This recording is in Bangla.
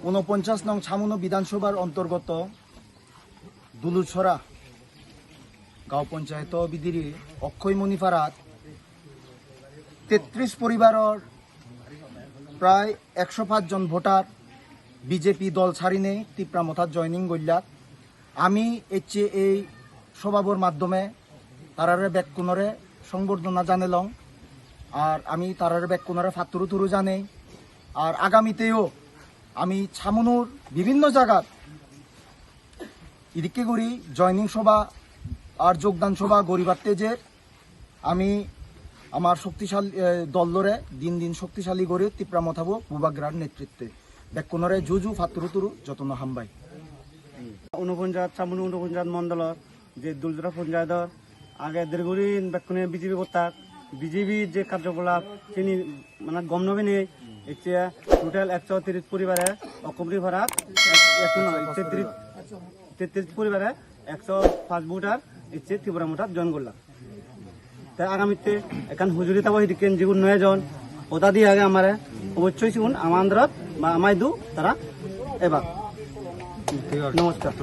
ঊনপঞ্চাশ নং ছামুনো বিধানসভার অন্তর্গত দুলুছড়া গাঁও পঞ্চায়েত বিদিরি অক্ষয়মণি পাড়াত 33 পরিবারের প্রায় 105 জন ভোটার বিজেপি দল ছাড়িনে তীব্রামথার জয়নিং গল্যাত আমি এই স্বভাবর মাধ্যমে তারারে ব্যাকুণরে সংবর্ধনা জানালাম আর আমি তারারে ব্যাকুণরে ফাতুরু তুরু জানে আর আগামীতেও আমি ছামুনুর বিভিন্ন জায়গার ইদিকে করি জয়নিং সভা আর যোগদান সভা গরিবার তেজের আমি আমার শক্তিশালী দলরে দিন দিন শক্তিশালী করে তীব্রা মথাবো বুবাগ্রার নেতৃত্বে ব্যাকুণরে জুজু ফাতুরু তুরু যতন হামবাই ঊনপঞ্চায়েত ছামুনু ঊনপঞ্চায়েত মণ্ডল যে দুলজোড়া পঞ্চায়েতর আগে দীর্ঘদিন ব্যাকুণে বিজেপি করতাম বিজেপির যে কার্যকলাপ তিনি মানে গম নবে নেই এতিয়া টোটাল 130 পরিবারে অকমরি ভাড়া 33 পরিবারে 105 ভোটার ইচ্ছে ত্রিপুরা মোটার জয়েন করলাম তাই আগামীতে এখান হুজুরি তাবো হিদিকেন যেগুন 9 জন ওটা দিয়ে আগে আমারে অবশ্যই সেগুন আমাদের বা আমায় দু তারা এবার নমস্কার।